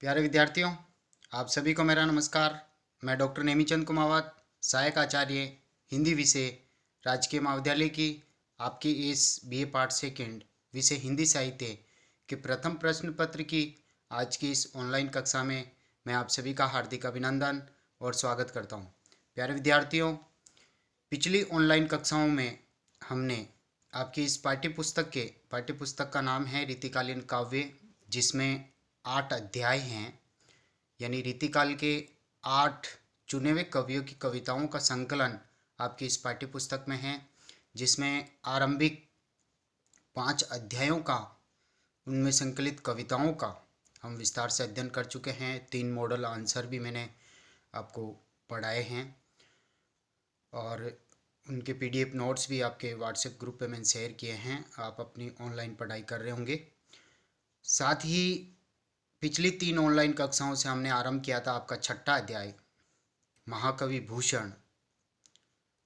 प्यारे विद्यार्थियों, आप सभी को मेरा नमस्कार। मैं डॉक्टर नेमीचंद कुमावत, सहायक आचार्य हिंदी विषय, राजकीय महाविद्यालय की आपकी इस बीए पार्ट सेकेंड विषय हिंदी साहित्य के प्रथम प्रश्न पत्र की आज की इस ऑनलाइन कक्षा में मैं आप सभी का हार्दिक अभिनंदन और स्वागत करता हूं। प्यारे विद्यार्थियों, पिछली ऑनलाइन कक्षाओं में हमने आपकी इस पाठ्यपुस्तक का नाम है रीतिकालीन काव्य, जिसमें 8 अध्याय हैं। यानी रीतिकाल के 8 चुने हुए कवियों की कविताओं का संकलन आपकी इस पाठ्यपुस्तक में है, जिसमें आरंभिक 5 अध्यायों का, उनमें संकलित कविताओं का हम विस्तार से अध्ययन कर चुके हैं। 3 मॉडल आंसर भी मैंने आपको पढ़ाए हैं और उनके पीडीएफ नोट्स भी आपके व्हाट्सएप ग्रुप पे मैंने शेयर किए हैं। आप अपनी ऑनलाइन पढ़ाई कर रहे होंगे। साथ ही पिछली 3 ऑनलाइन कक्षाओं से हमने आरंभ किया था आपका 6ठा अध्याय महाकवि भूषण,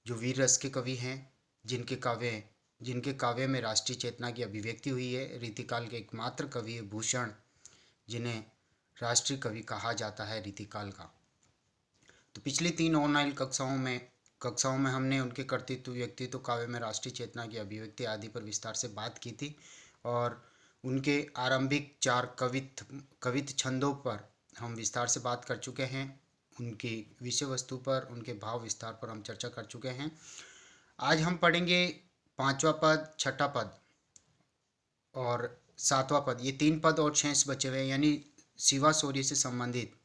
जो वीर रस के कवि हैं, जिनके काव्य में राष्ट्रीय चेतना की अभिव्यक्ति हुई है। रीतिकाल के एकमात्र कवि है भूषण, जिन्हें राष्ट्रीय कवि कहा जाता है रीतिकाल का। तो पिछली 3 ऑनलाइन कक्षाओं में हमने उनके कर्तृत्व, व्यक्तित्व, काव्य में राष्ट्रीय चेतना की अभिव्यक्ति आदि पर विस्तार से बात की थी और उनके आरंभिक 4 कवित छंदों पर हम विस्तार से बात कर चुके हैं। उनकी विषय वस्तु पर, उनके भाव विस्तार पर हम चर्चा कर चुके हैं। आज हम पढ़ेंगे 5वां पद, 6ठा पद और 7वां पद। ये 3 पद और शेष बचे हुए हैं, यानी शिवा शौर्य से संबंधित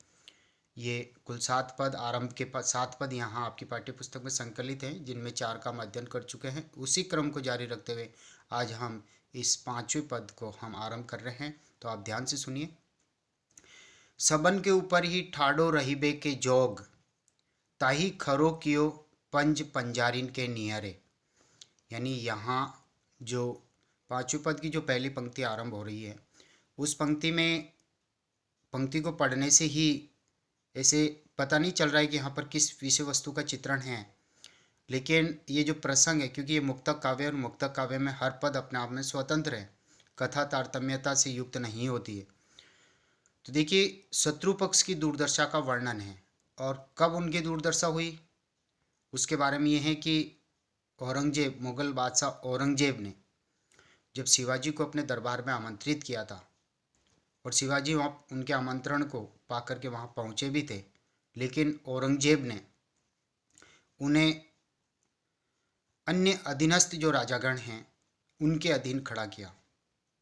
ये कुल 7 पद, आरंभ के 7 पद यहाँ आपकी पाठ्यपुस्तक में संकलित हैं, जिनमें 4 का हम अध्ययन कर चुके हैं। उसी क्रम को जारी रखते हुए आज हम इस 5वें पद को हम आरंभ कर रहे हैं। तो आप ध्यान से सुनिए। सबन के ऊपर ही ठाडो रहीबे के जोग, ताही खरो कियो पंज पंजारिन के नियरे। यानी यहाँ जो 5वें पद की जो पहली पंक्ति आरंभ हो रही है, उस पंक्ति को पढ़ने से ही ऐसे पता नहीं चल रहा है कि यहाँ पर किस विषय वस्तु का चित्रण है, लेकिन ये जो प्रसंग है, क्योंकि ये मुक्तक काव्य है और मुक्तक काव्य में हर पद अपने आप में स्वतंत्र है, कथा तारतम्यता से युक्त नहीं होती है। तो देखिए, शत्रु पक्ष की दुर्दशा का वर्णन है और कब उनकी दुर्दशा हुई उसके बारे में ये है कि औरंगजेब, मुगल बादशाह औरंगजेब ने जब शिवाजी को अपने दरबार में आमंत्रित किया था और शिवाजी वहाँ उनके आमंत्रण को पाकर के वहाँ पहुँचे भी थे, लेकिन औरंगजेब ने उन्हें अन्य अधीनस्थ जो राजागण हैं उनके अधीन खड़ा किया,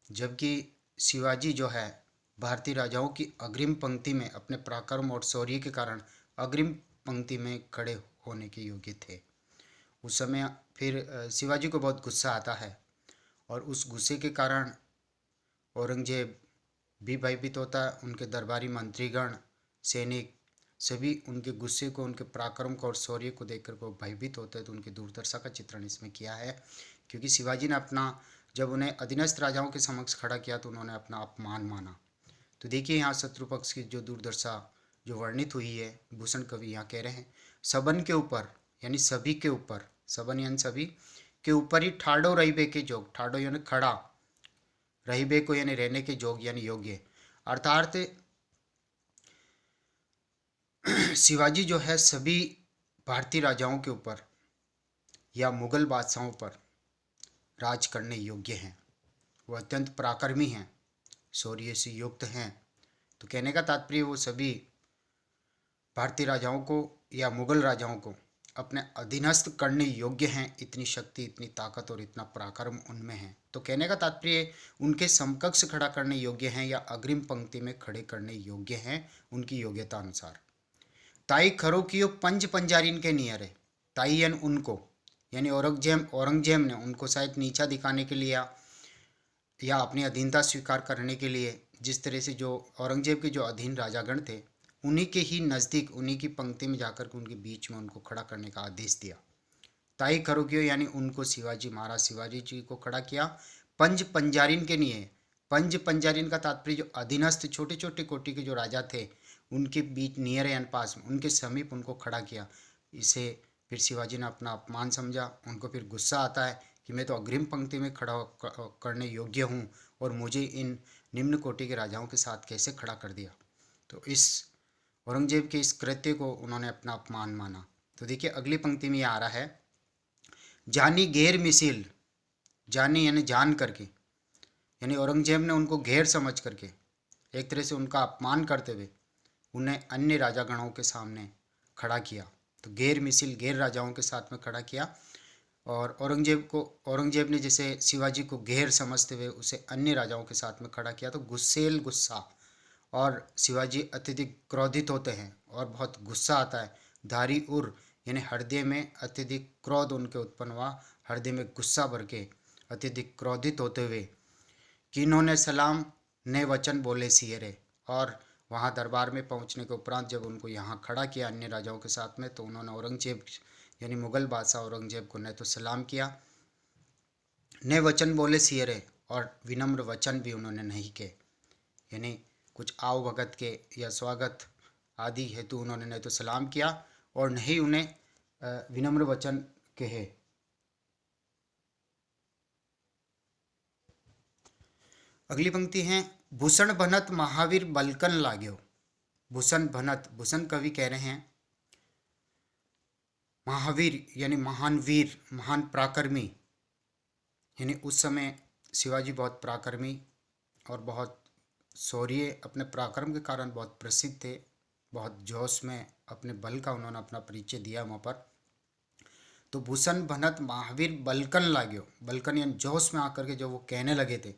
जबकि शिवाजी जो है भारतीय राजाओं की अग्रिम पंक्ति में अपने पराक्रम और शौर्य के कारण अग्रिम पंक्ति में खड़े होने के योग्य थे। उस समय फिर शिवाजी को बहुत गुस्सा आता है और उस गुस्से के कारण औरंगजेब भी भयभीत होता है। उनके दरबारी मंत्रीगण, सैनिक सभी उनके गुस्से को, उनके पराक्रम को और शौर्य को देखकर वो भयभीत होते हैं। तो उनकी दुर्दशा का चित्रण इसमें किया है, क्योंकि शिवाजी ने जब उन्हें अधीनस्थ राजाओं के समक्ष खड़ा किया तो उन्होंने अपना अपमान माना। तो देखिए, यहाँ शत्रु पक्ष की जो दुर्दशा जो वर्णित हुई है, भूषण कवि यहाँ कह रहे हैं सबन के ऊपर, यानी सभी के ऊपर, सबन यानी सभी के ऊपर ही ठाडो रहीबे के जोग, ठाडो यानी खड़ा, रहीबे को यानी रहने के जोग यानी योग्य, अर्थात शिवाजी जो है सभी भारतीय राजाओं के ऊपर या मुगल बादशाहों पर राज करने योग्य हैं। वो अत्यंत पराक्रमी हैं, शौर्य से युक्त हैं। तो कहने का तात्पर्य वो सभी भारतीय राजाओं को या मुगल राजाओं को अपने अधीनस्थ करने योग्य हैं। इतनी शक्ति, इतनी ताकत और इतना पराक्रम उनमें है। तो कहने का तात्पर्य उनके समकक्ष खड़ा करने योग्य हैं या अग्रिम पंक्ति में खड़े करने योग्य हैं उनकी योग्यता अनुसार। ताई खरो कियो पंज पंजारिन के नियर है। ताई यानी उनको, यानी औरंगजेब ने उनको शायद नीचा दिखाने के लिए या अपनी अधीनता स्वीकार करने के लिए, जिस तरह से जो औरंगजेब के जो अधीन राजागण थे उन्हीं के ही नज़दीक, उन्हीं की पंक्ति में जाकर के उनके बीच में उनको खड़ा करने का आदेश दिया। ताई खरो कियो यानी उनको शिवाजी महाराज शिवाजी जी को खड़ा किया पंज पंजारिन के लिए। पंज पंजारिन का तात्पर्य जो अधीनस्थ छोटे छोटे कोटि के जो राजा थे उनके बीच, नियर एंड पास में, उनके समीप उनको खड़ा किया। इसे फिर शिवाजी ने अपना अपमान समझा। उनको फिर गुस्सा आता है कि मैं तो अग्रिम पंक्ति में खड़ा करने योग्य हूँ और मुझे इन निम्न कोटि के राजाओं के साथ कैसे खड़ा कर दिया। तो इस औरंगजेब के इस कृत्य को उन्होंने अपना अपमान माना। तो देखिए अगली पंक्ति में ये आ रहा है, जानी गैर मिसिल, जानी यानी जान करके, यानी औरंगजेब ने उनको गैर समझ करके, एक तरह से उनका अपमान करते हुए उन्हें अन्य राजागणों के सामने खड़ा किया। तो गैर मिसिल, गैर राजाओं के साथ में खड़ा किया। और औरंगजेब ने जैसे शिवाजी को गैर समझते हुए उसे अन्य राजाओं के साथ में खड़ा किया। तो गुस्सेल गुस्सा, और शिवाजी अत्यधिक क्रोधित होते हैं और बहुत गुस्सा आता है। धारी उर यानी हृदय में अत्यधिक क्रोध उनके उत्पन्न हुआ, हृदय में गुस्सा भर के अत्यधिक क्रोधित होते हुए किन्होंने सलाम ने वचन बोले सियरे। और वहाँ दरबार में पहुँचने के उपरांत जब उनको यहाँ खड़ा किया अन्य राजाओं के साथ में, तो उन्होंने औरंगजेब यानी मुगल बादशाह औरंगजेब को न तो सलाम किया, ने वचन बोले सियरे, और विनम्र वचन भी उन्होंने नहीं के, यानी कुछ आव भगत के या स्वागत आदि हेतु उन्होंने न तो सलाम किया और न ही उन्हें विनम्र वचन कहे। अगली पंक्ति है, भूषण भनत महावीर बलकन लाग्यो। भूषण भनत, भूषण कवि कह रहे हैं महावीर यानी महान वीर, महान पराक्रमी, यानी उस समय शिवाजी बहुत पराक्रमी और बहुत शौर्य, अपने पराक्रम के कारण बहुत प्रसिद्ध थे। बहुत जोश में अपने बल का उन्होंने अपना परिचय दिया वहाँ पर। तो भूषण भनत महावीर बलकन लाग्यो, बलकन यानी जोश में आकर के जब वो कहने लगे थे,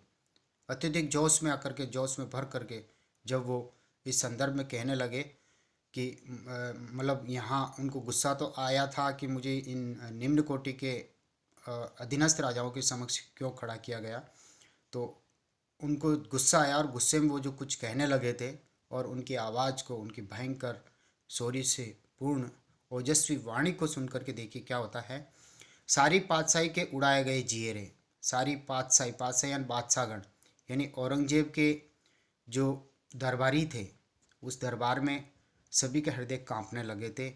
अत्यधिक जोश में आकर के, जोश में भर करके जब वो इस संदर्भ में कहने लगे कि मतलब यहाँ उनको गुस्सा तो आया था कि मुझे इन निम्न कोटि के अधीनस्थ राजाओं के समक्ष क्यों खड़ा किया गया। तो उनको गुस्सा आया और गुस्से में वो जो कुछ कहने लगे थे और उनकी आवाज़ को, उनकी भयंकर शौर्य से पूर्ण ओजस्वी वाणी को सुनकर के देखिए क्या होता है। सारी पातशाही के उड़ाए गए जियरे, सारी पातशाही, पातशाही यानी बादशाहगण, यानी औरंगजेब के जो दरबारी थे उस दरबार में सभी के हृदय कांपने लगे थे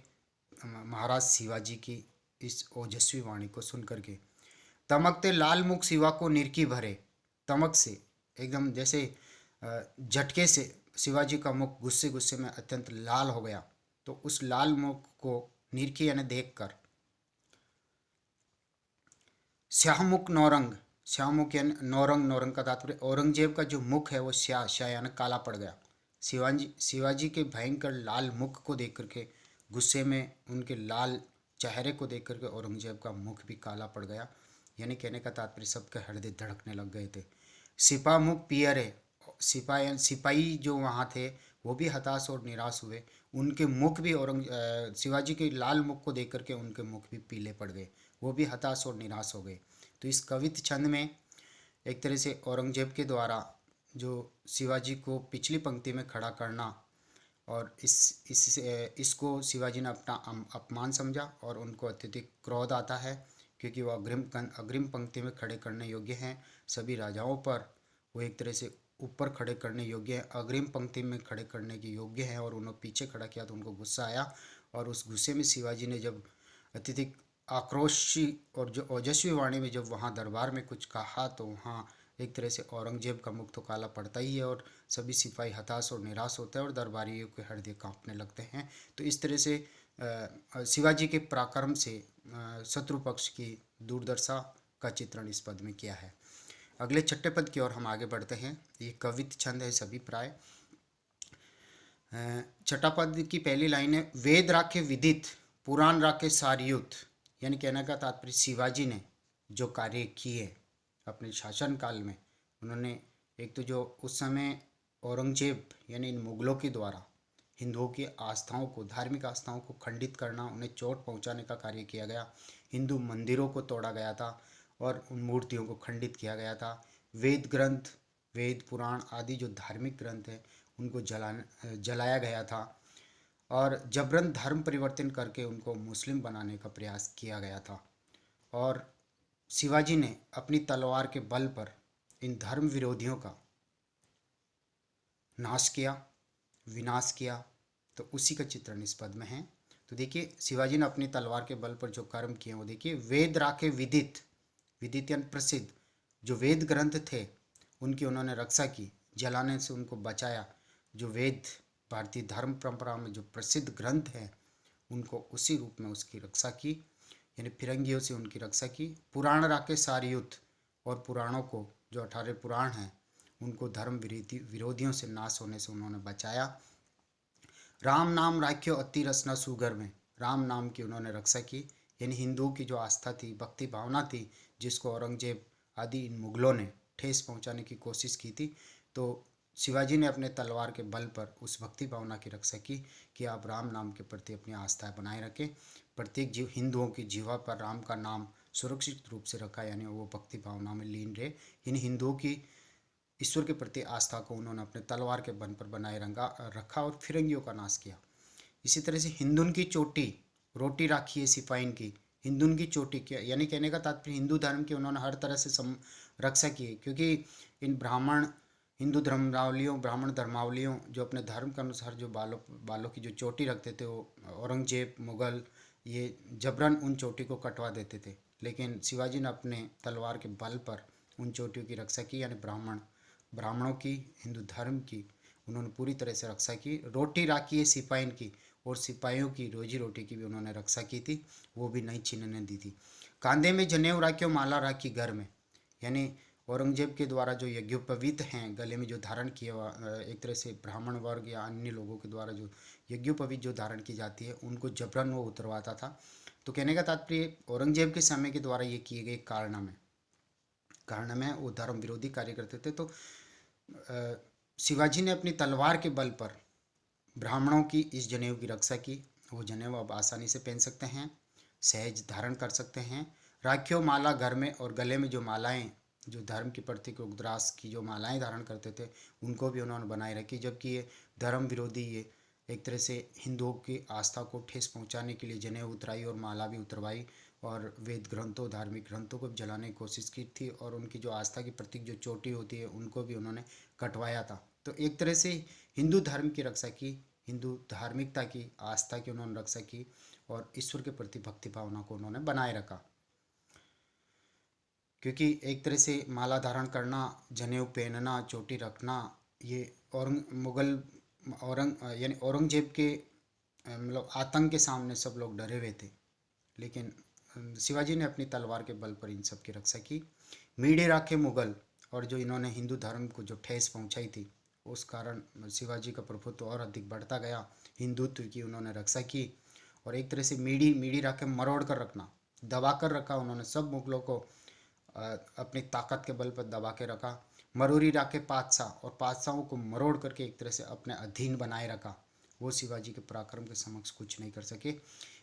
महाराज शिवाजी की इस ओजस्वी वाणी को सुन करके। तमकते लाल मुख शिवा को निरकी भरे, तमक से एकदम जैसे झटके से शिवाजी का मुख गुस्से गुस्से में अत्यंत लाल हो गया। तो उस लाल मुख को निरखी यानी देख कर, श्यामुख नौरंग, श्यामुख यानी नौरंग, नौरंग का तात्पर्य औरंगजेब का जो मुख है वो श्या यानी काला पड़ गया। शिवाजी के भयंकर लाल मुख को देख करके, गुस्से में उनके लाल चेहरे को देख करके औरंगजेब का मुख भी काला पड़ गया। यानी कहने का तात्पर्य सबके हृदय धड़कने लग गए थे। सिपा मुख पियरे, सिपाही जो वहाँ थे वो भी हताश और निराश हुए। उनके मुख भी शिवाजी के लाल मुख को देख करके उनके मुख भी पीले पड़ गए, वो भी हताश और निराश हो गए। तो इस कवित छंद में एक तरह से औरंगजेब के द्वारा जो शिवाजी को पिछली पंक्ति में खड़ा करना और इसको शिवाजी ने अपना अपमान समझा और उनको अत्यधिक क्रोध आता है क्योंकि वो अग्रिम पंक्ति में खड़े करने योग्य हैं। सभी राजाओं पर वो एक तरह से ऊपर खड़े करने योग्य हैं, अग्रिम पंक्ति में खड़े करने के योग्य हैं, और उन्होंने पीछे खड़ा किया तो उनको गुस्सा आया। और उस गुस्से में शिवाजी ने जब अत्यधिक आक्रोशी और जो ओजस्वी वाणी में जब वहाँ दरबार में कुछ कहा तो वहाँ एक तरह से औरंगजेब का मुख तो काला पड़ता ही है और सभी सिपाही हताश और निराश होते हैं और दरबारियों के हृदय कांपने लगते हैं। तो इस तरह से शिवाजी के पराक्रम से शत्रु पक्ष की दुर्दशा का चित्रण इस पद में किया है। अगले छठे पद की ओर हम आगे बढ़ते हैं। ये कवित छंद है सभी प्राय। छठा पद की पहली लाइन है, वेद राखे विदित पुराण राखे सारयुत। यानी कहने का तात्पर्य शिवाजी ने जो कार्य किए अपने शासन काल में, उन्होंने एक तो जो उस समय औरंगजेब यानी इन मुगलों के द्वारा हिंदुओं की आस्थाओं को, धार्मिक आस्थाओं को खंडित करना, उन्हें चोट पहुंचाने का कार्य किया गया। हिंदू मंदिरों को तोड़ा गया था और उन मूर्तियों को खंडित किया गया था। वेद ग्रंथ, वेद पुराण आदि जो धार्मिक ग्रंथ हैं उनको जलाया गया था और जबरन धर्म परिवर्तन करके उनको मुस्लिम बनाने का प्रयास किया गया था। और शिवाजी ने अपनी तलवार के बल पर इन धर्म विरोधियों का नाश किया, विनाश किया। तो उसी का चित्रण इस पद में है। तो देखिए शिवाजी ने अपनी तलवार के बल पर जो कर्म किए वो देखिए, वेद राखे विदित, विदित यानी प्रसिद्ध, जो वेद ग्रंथ थे उनकी उन्होंने रक्षा की, जलाने से उनको बचाया। जो वेद भारतीय धर्म परंपरा में जो प्रसिद्ध ग्रंथ हैं उनको उसी रूप में उसकी रक्षा की, यानी फिरंगियों से उनकी रक्षा की। पुराण राके सारयुद्ध, और पुराणों को जो 18 पुराण हैं उनको धर्म विरोधियों से नाश होने से उन्होंने बचाया। राम नाम राख्यो अति रसना सुगर में, राम नाम की उन्होंने रक्षा की, यानी हिंदुओं की जो आस्था थी, भक्ति भावना थी, जिसको औरंगजेब आदि इन मुगलों ने ठेस पहुंचाने की कोशिश की थी, तो शिवाजी ने अपने तलवार के बल पर उस भक्ति भावना की रक्षा की कि आप राम नाम के प्रति अपनी आस्था बनाए रखें। प्रत्येक जीव हिंदुओं की जीवा पर राम का नाम सुरक्षित रूप से रखा, यानी वो भक्ति भावना में लीन रहे। इन हिंदुओं की ईश्वर के प्रति आस्था को उन्होंने अपने तलवार के बल पर बनाए रखा और फिरंगियों का नाश किया। इसी तरह से हिंदुन की चोटी रोटी राखी है सिपाहीन की, हिंदुन की चोटी क्या, यानी कहने का तात्पर्य हिंदू धर्म की उन्होंने हर तरह से रक्षा की है, क्योंकि इन हिंदू धर्मावलियों, ब्राह्मण धर्मावलियों जो अपने धर्म के अनुसार जो बालों की जो चोटी रखते थे, वो औरंगजेब मुगल ये जबरन उन चोटी को कटवा देते थे, लेकिन शिवाजी ने अपने तलवार के बल पर उन चोटियों की रक्षा की, यानी ब्राह्मणों की, हिंदू धर्म की उन्होंने पूरी तरह से रक्षा की। रोटी राखी है सिपाहीन की, और सिपाहियों की रोजी रोटी की भी उन्होंने रक्षा की थी, वो भी नहीं छीनने दी थी। कांधे में जनेऊ राखियो माला राखी घर में, यानी औरंगजेब के द्वारा जो यज्ञोपवीत हैं गले में जो धारण किया हुआ, एक तरह से ब्राह्मण वर्ग या अन्य लोगों के द्वारा जो यज्ञोपवीत जो धारण की जाती है उनको जबरन वो उतरवाता था। तो कहने का तात्पर्य औरंगजेब के समय के द्वारा ये किए गए कारनामे वो धर्म विरोधी कार्य करते थे। तो शिवाजी ने अपनी तलवार के बल पर ब्राह्मणों की इस जनेऊ की रक्षा की। वो जनेऊ अब आसानी से पहन सकते हैं, सहज धारण कर सकते हैं। राखियों माला घर में, और गले में जो मालाएं, जो धर्म की प्रतीक रुद्राक्ष की जो मालाएं धारण करते थे उनको भी उन्होंने बनाए रखी, जबकि ये धर्म विरोधी ये एक तरह से हिंदुओं की आस्था को ठेस पहुंचाने के लिए जनेऊ उतराई और माला भी उतरवाई, और वेद ग्रंथों, धार्मिक ग्रंथों को भी जलाने की कोशिश की थी, और उनकी जो आस्था की प्रतीक जो चोटी होती है उनको भी उन्होंने कटवाया था। तो एक तरह से हिंदू धर्म की रक्षा की, हिंदू धार्मिकता की, आस्था की उन्होंने रक्षा की, और ईश्वर के प्रति भक्ति भावना को उन्होंने बनाए रखा। क्योंकि एक तरह से माला धारण करना, जनेऊ पहनना, चोटी रखना, ये यानी औरंगजेब के मतलब आतंक के सामने सब लोग डरे हुए थे, लेकिन शिवाजी ने अपनी तलवार के बल पर इन सब की रक्षा की। मीड़े राखे मुगल, और जो इन्होंने हिंदू धर्म को जो ठेस पहुंचाई थी उस कारण शिवाजी का प्रभुत्व और अधिक बढ़ता गया, हिंदुत्व की उन्होंने रक्षा की। और एक तरह से मीड़ी राखे मरोड़ कर रखना, दबा कर रखा उन्होंने, सब मुगलों को अपनी ताकत के बल पर दबा के रखा। मरोरी राखे पातशाह, और पातशाहों को मरोड़ करके एक तरह से अपने अधीन बनाए रखा, वो शिवाजी के पराक्रम के समक्ष कुछ नहीं कर सके।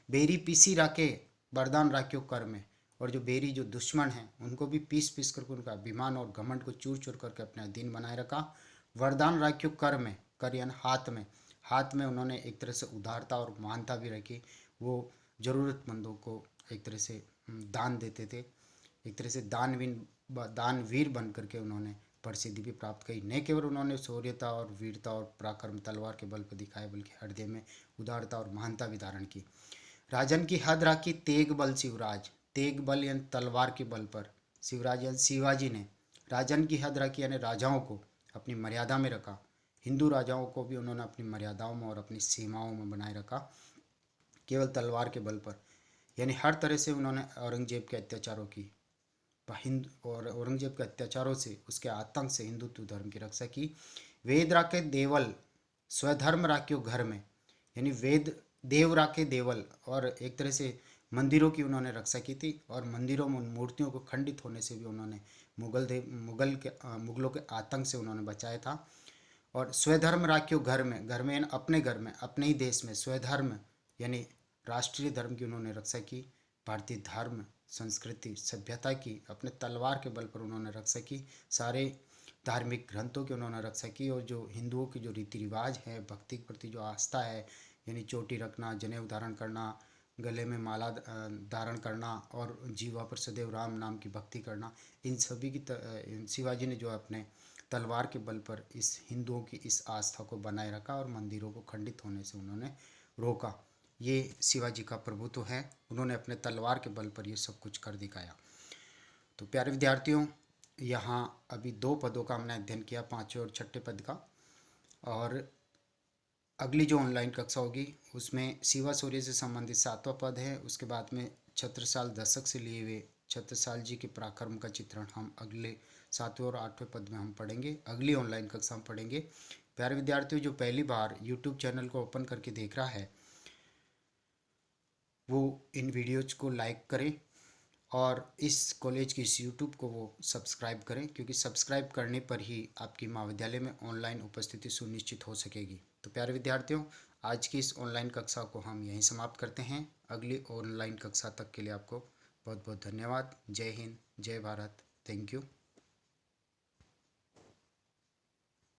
बेरी पीसी राखे वरदान राख्यो कर में, और जो बेरी जो दुश्मन हैं उनको भी पीस पीस करके उनका अभिमान और घमंड को चूर चूर करके अपने अधीन बनाए रखा। वरदान राख्यो कर में, कर यानी हाथ में उन्होंने एक तरह से उदारता और महानता भी रखी, वो ज़रूरतमंदों को एक तरह से दान देते थे, एक तरह से दानवीर बन करके उन्होंने प्रसिद्धि भी प्राप्त की। न केवल उन्होंने शौर्यता और वीरता और पराक्रम तलवार के बल पर दिखाया, बल्कि हृदय में उदारता और महानता भी धारण की। राजन की हद राखी तेग बल शिवराज, तेग बल यानी तलवार के बल पर शिवराज यानी शिवाजी ने राजन की हद राखी, यानी राजाओं को अपनी मर्यादा में रखा। हिंदू राजाओं को भी उन्होंने अपनी मर्यादाओं में और अपनी सीमाओं में बनाए रखा, केवल तलवार के बल पर, यानी हर तरह से उन्होंने औरंगजेब के अत्याचारों की और औरंगजेब के अत्याचारों से, उसके आतंक से हिंदुत्व धर्म की रक्षा की। वेद राखे देवल, स्वधर्म राख्यो घर में, यानी वेद देव राखे देवल, और एक तरह से मंदिरों की उन्होंने रक्षा की थी, और मंदिरों में मूर्तियों को खंडित होने से भी उन्होंने मुगलों के आतंक से उन्होंने बचाया था। और स्वधर्म राख्यो घर में यानी अपने घर में, अपने ही देश में, स्वधर्म यानी राष्ट्रीय धर्म की उन्होंने रक्षा की। भारतीय धर्म, संस्कृति, सभ्यता की अपने तलवार के बल पर उन्होंने रक्षा की। सारे धार्मिक ग्रंथों की उन्होंने रक्षा की, और जो हिंदुओं की जो रीति रिवाज है, भक्ति के प्रति जो आस्था है, यानी चोटी रखना, जनेऊ धारण करना, गले में माला धारण करना, और जीवा पर सदैव राम नाम की भक्ति करना, इन सभी की शिवाजी ने जो अपने तलवार के बल पर इस हिंदुओं की इस आस्था को बनाए रखा, और मंदिरों को खंडित होने से उन्होंने रोका। ये शिवाजी का प्रभुत्व है, उन्होंने अपने तलवार के बल पर ये सब कुछ कर दिखाया। तो प्यारे विद्यार्थियों, यहाँ अभी 2 पदों का हमने अध्ययन किया, 5वें और 6ठे पद का, और अगली जो ऑनलाइन कक्षा होगी उसमें शिवा सूर्य से संबंधित 7वां पद है। उसके बाद में छत्रसाल दशक से लिए हुए छत्रसाल जी के पराक्रम का चित्रण हम अगले 7वें और 8वें पद में हम पढ़ेंगे। अगली ऑनलाइन कक्षा हम पढ़ेंगे। प्यारे विद्यार्थियों, जो पहली बार यूट्यूब चैनल को ओपन करके देख रहा है वो इन वीडियोज़ को लाइक करें और इस कॉलेज की इस यूट्यूब को वो सब्सक्राइब करें, क्योंकि सब्सक्राइब करने पर ही आपकी महाविद्यालय में ऑनलाइन उपस्थिति सुनिश्चित हो सकेगी। तो प्यारे विद्यार्थियों, आज की इस ऑनलाइन कक्षा को हम यहीं समाप्त करते हैं। अगली ऑनलाइन कक्षा तक के लिए आपको बहुत बहुत धन्यवाद। जय हिंद, जय भारत, थैंक यू।